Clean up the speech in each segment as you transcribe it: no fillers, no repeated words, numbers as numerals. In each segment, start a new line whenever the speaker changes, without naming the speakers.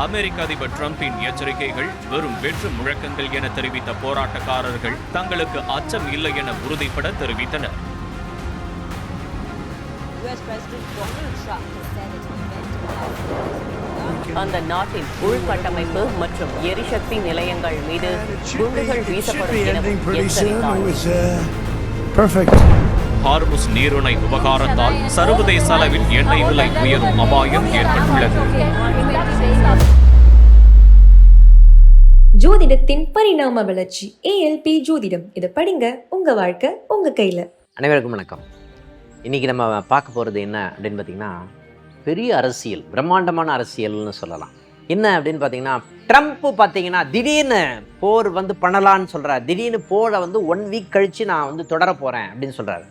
அமெரிக்க அதிபர் டிரம்பின் எச்சரிக்கைகள் வெறும் வெற்று முழக்கங்கள் என தெரிவித்த போராட்டக்காரர்கள் தங்களுக்கு அச்சம் இல்லை என உறுதிபட தெரிவித்தனர்.
அந்த நாட்டின் உள்கட்டமைப்பு மற்றும் எரிசக்தி நிலையங்கள் மீது குண்டுகள் வீசப்படும் என எச்சரித்தார்.
ஹார்முஸ் நீரிணை விவகாரத்தால் சர்வதேச அளவில் எண்ணெய் விலை உயரும் அபாயம் ஏற்பட்டுள்ளது.
ஜோதிடத்தின் பரிணாம வளர்ச்சி ALP ஜோதிடம். இதை படிங்க, உங்க வாழ்க்கை உங்க கையில.
அனைவருக்கும் வணக்கம். இன்னைக்கு நம்ம பார்க்க போகிறது என்ன அப்படின்னு பார்த்தீங்கன்னா, பெரிய அரசியல், பிரம்மாண்டமான அரசியல்னு சொல்லலாம். என்ன அப்படின்னு பார்த்தீங்கன்னா, ட்ரம்ப் பார்த்தீங்கன்னா திடீர்னு போர் பண்ணலான்னு சொல்கிறார். திடீர்னு போரை 1 வீக் கழித்து நான் தொடர போகிறேன் அப்படின்னு சொல்கிறாரு.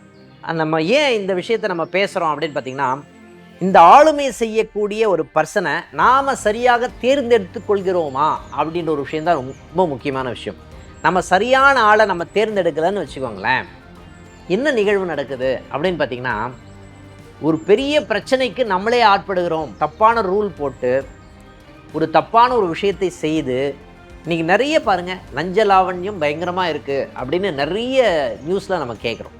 நம்ம ஏன் இந்த விஷயத்தை நம்ம பேசுகிறோம் அப்படின்னு பார்த்தீங்கன்னா, இந்த ஆளுமை செய்யக்கூடிய ஒரு பர்சனை நாம் சரியாக தேர்ந்தெடுத்து கொள்கிறோமா அப்படின்ற ஒரு விஷயந்தான் ரொம்ப முக்கியமான விஷயம். நம்ம சரியான ஆளை நம்ம தேர்ந்தெடுக்கலன்னு வச்சுக்கோங்களேன், என்ன நிகழ்வு நடக்குது அப்படின்னு பார்த்தீங்கன்னா, ஒரு பெரிய பிரச்சனைக்கு நம்மளே ஆட்படுகிறோம். தப்பான ரூல் போட்டு ஒரு தப்பான ஒரு விஷயத்தை செய்து இன்றைக்கி நிறைய பாருங்கள், லஞ்ச லாவண்யம் பயங்கரமாக இருக்குது அப்படின்னு நிறைய நியூஸில் நம்ம கேட்குறோம்.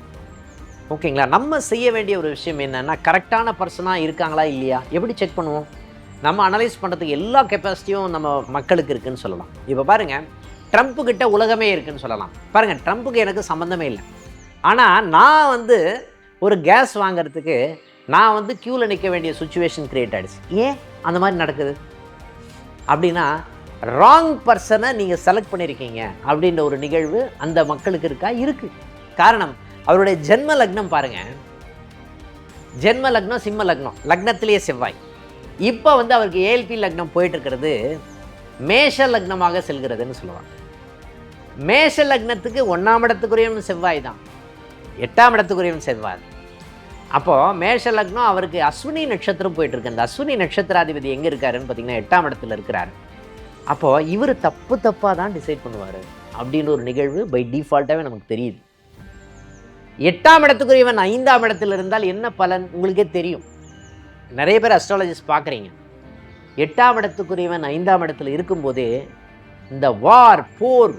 ஓகேங்களா? நம்ம செய்ய வேண்டிய ஒரு விஷயம் என்னென்னா, கரெக்டான பர்சனாக இருக்காங்களா இல்லையா எப்படி செக் பண்ணுவோம்? நம்ம அனலைஸ் பண்ணுறதுக்கு எல்லா கெப்பாசிட்டியும் நம்ம மக்களுக்கு இருக்குதுன்னு சொல்லலாம். இப்போ பாருங்கள், ட்ரம்ப்புக்கிட்ட உலகமே இருக்குதுன்னு சொல்லலாம். பாருங்கள், ட்ரம்ப்புக்கு எனக்கு சம்மந்தமே இல்லை. ஆனால் நான் ஒரு கேஸ் வாங்கிறதுக்கு நான் க்யூவில் நிற்க வேண்டிய சுச்சுவேஷன் க்ரியேட் ஆகிடுச்சு. ஏன் அந்த மாதிரி நடக்குது அப்படின்னா, ராங் பர்சனை நீங்கள் செலக்ட் பண்ணியிருக்கீங்க அப்படின்ற ஒரு நிகழ்வு அந்த மக்களுக்கு இருக்கா? இருக்குது. காரணம், அவருடைய ஜென்ம லக்னம் பாருங்கள். ஜென்ம லக்னம் சிம்ம லக்னம், லக்னத்திலேயே செவ்வாய். இப்போ அவருக்கு ALP லக்னம் போயிட்டுருக்கிறது மேஷ லக்னமாக செல்கிறதுன்னு சொல்லுவாங்க. மேஷ லக்னத்துக்கு 1ஆம் இடத்துக்குரியவன் செவ்வாய் தான், 8ஆம் இடத்துக்குரியவன் செவ்வாய். அப்போது மேஷ லக்னம் அவருக்கு அஸ்வினி நட்சத்திரம் போயிட்டுருக்கு. அந்த அஸ்வினி நட்சத்திராதிபதி எங்கே இருக்காருன்னு பார்த்தீங்கன்னா 8ஆம் இடத்துல இருக்கிறார். அப்போது இவர் தப்பாக தான் டிசைட் பண்ணுவார் அப்படின்னு ஒரு நிகழ்வு பை டிஃபால்ட்டாகவே நமக்கு தெரியுது. 8ஆம் இடத்துக்குரியவன் 5ஆம் இடத்துல இருந்தால் என்ன பலன் உங்களுக்கே தெரியும். நிறைய பேர் அஸ்ட்ராலஜிஸ்ட் பார்க்குறீங்க. 8ஆம் இடத்துக்குரியவன் 5ஆம் இடத்துல இருக்கும்போதே இந்த வார், போர்,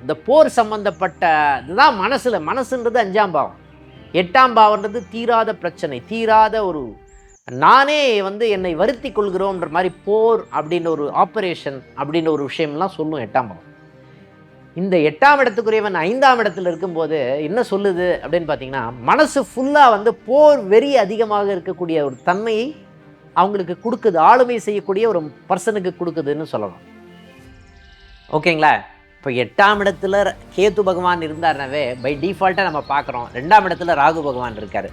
இந்த போர் சம்பந்தப்பட்ட இதுதான் மனசுன்றது 5ஆம் பாவம். 8ஆம் பாவம்ன்றது தீராத பிரச்சனை, தீராத ஒரு நானே என்னை வருத்தி கொள்கிறோன்ற மாதிரி போர் அப்படின்ற ஒரு ஆப்ரேஷன் அப்படின்ற ஒரு விஷயம்லாம் சொல்லும் 8ஆம் பாவம். இந்த 8ஆம் இடத்துக்குரியவன் 5ஆம் இடத்துல இருக்கும்போது என்ன சொல்லுது அப்படின்னு பார்த்தீங்கன்னா, மனசு ஃபுல்லாக போர் வெறி அதிகமாக இருக்கக்கூடிய ஒரு தன்மையை அவங்களுக்கு கொடுக்குது. ஆளுமை செய்யக்கூடிய ஒரு பர்சனுக்கு கொடுக்குதுன்னு சொல்லலாம். ஓகேங்களா? இப்போ 8ஆம் இடத்துல கேது பகவான் இருந்தார்னாவே பை டிஃபால்ட்டாக நம்ம பார்க்குறோம் 2ஆம் இடத்துல ராகு பகவான் இருக்கார்.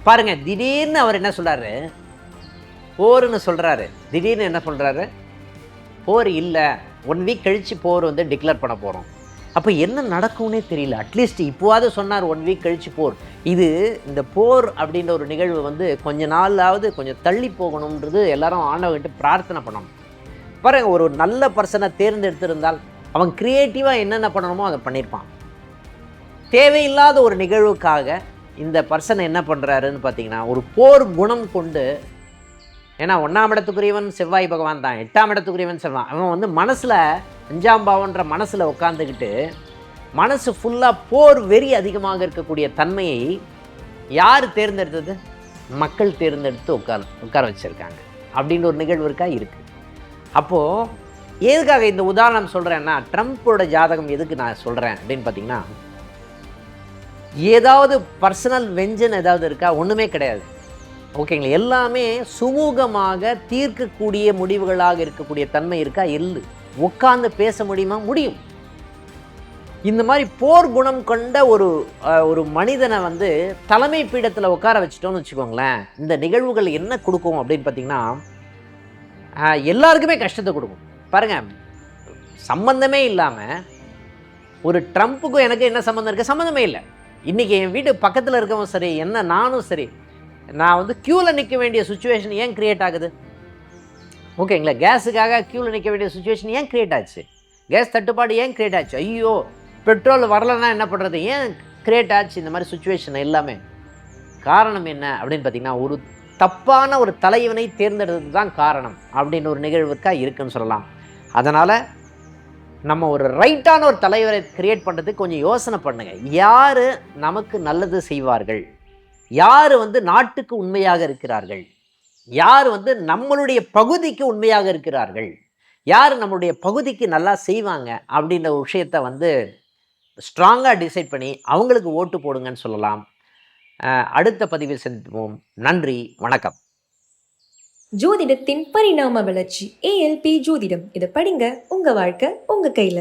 பாருங்கள், திடீர்னு அவர் என்ன சொல்கிறாரு, போர்னு சொல்கிறாரு. திடீர்னு என்ன சொல்கிறாரு, போர் இல்லை, 1 வீக் கழித்து போர் டிக்ளேர் பண்ண போகிறோம். அப்போ என்ன நடக்கும்னே தெரியல. அட்லீஸ்ட் இப்போவாது சொன்னார் 1 வீக் கழித்து போர். இந்த போர் அப்படின்ற ஒரு நிகழ்வு கொஞ்ச நாளாவது கொஞ்சம் தள்ளி போகணுன்றது எல்லாரும் ஆண்டவர்கிட்ட பிரார்த்தனை பண்ணணும். பாருங்கள், ஒரு நல்ல பர்சனை தேர்ந்தெடுத்திருந்தால் அவன் க்ரியேட்டிவாக என்னென்ன பண்ணணுமோ அதை பண்ணியிருப்பான். தேவையில்லாத ஒரு நிகழ்வுக்காக இந்த பர்சனை என்ன பண்ணுறாருன்னு பார்த்தீங்கன்னா, ஒரு போர் குணம் கொண்டு, ஏன்னா 1ஆம் இடத்துக்குரியவன் செவ்வாய் பகவான் தான், 8ஆம் இடத்துக்குரியவன் செவ்வாய். அவன் மனசில் 5ஆம் பாவன்ற மனசில் உட்காந்துக்கிட்டு மனசு ஃபுல்லாக போர் வெறி அதிகமாக இருக்கக்கூடிய தன்மையை யார் தேர்ந்தெடுத்தது? மக்கள் தேர்ந்தெடுத்து உட்கார வச்சுருக்காங்க அப்படின்ற ஒரு நிகழ்வு இருக்கா? இருக்குது. அப்போது எதுக்காக இந்த உதாரணம் சொல்கிறேன்னா, ட்ரம்ப்போட ஜாதகம் எதுக்கு நான் சொல்கிறேன் அப்படின்னு பார்த்தீங்கன்னா, ஏதாவது பர்சனல் வெஞ்சன் ஏதாவது இருக்கா? ஒன்றுமே கிடையாது. ஓகேங்களா? எல்லாமே சுமூகமாக தீர்க்கக்கூடிய முடிவுகளாக இருக்கக்கூடிய தன்மை இருக்கா? இல்லை. உட்கார்ந்து பேச முடியுமா? முடியும். இந்த மாதிரி போர் குணம் கொண்ட ஒரு மனிதனை தலைமை பீடத்தில் உட்கார வச்சுட்டோன்னு வச்சுக்கோங்களேன், இந்த நிகழ்வுகள் என்ன கொடுக்கும் அப்படின்னு பார்த்தீங்கன்னா, எல்லாருக்குமே கஷ்டத்தை கொடுக்கும். பாருங்கள், சம்பந்தமே இல்லாமல் ஒரு ட்ரம்ப்புக்கும் எனக்கு என்ன சம்மந்தம் இருக்குது? சம்மந்தமே இல்லை. இன்றைக்கி என் வீட்டு பக்கத்தில் இருக்கவும் சரி, என்ன நானும் சரி, நான் க்யூவில் நிற்க வேண்டிய சுச்சுவேஷன் ஏன் க்ரியேட் ஆகுது? ஓகேங்களா? கேஸுக்காக க்யூவில் நிற்க வேண்டிய சுச்சுவேஷன் ஏன் க்ரியேட் ஆச்சு? கேஸ் தட்டுப்பாடு ஏன் க்ரியேட் ஆச்சு? ஐயோ, பெட்ரோல் வரலைன்னா என்ன பண்ணுறது? ஏன் க்ரியேட் ஆச்சு இந்த மாதிரி சுச்சுவேஷன்? எல்லாமே காரணம் என்ன அப்படின்னு பார்த்தீங்கன்னா, ஒரு தப்பான ஒரு தலைவனை தேர்ந்தெடுத்தது தான் காரணம் அப்படின்னு ஒரு நிகழ்வுக்காக இருக்குன்னு சொல்லலாம். அதனால் நம்ம ஒரு ரைட்டான ஒரு தலைவரை கிரியேட் பண்ணுறதுக்கு கொஞ்சம் யோசனை பண்ணுங்க. யார் நமக்கு நல்லது செய்வார்கள், யார் நாட்டுக்கு உண்மையாக இருக்கிறார்கள், யார் நம்மளுடைய பகுதிக்கு உண்மையாக இருக்கிறார்கள், யார் நம்மளுடைய பகுதிக்கு நல்லா செய்வாங்க அப்படின்ற ஒரு விஷயத்தை ஸ்ட்ராங்காக டிசைட் பண்ணி அவங்களுக்கு ஓட்டு போடுங்கன்னு சொல்லலாம். அடுத்த பதிவில் சந்திப்போம். நன்றி, வணக்கம்.
ஜோதிடத்தின் பரிணாம வளர்ச்சி ALP ஜோதிடம். இதை படிங்க, உங்க வாழ்க்கை உங்க கையில.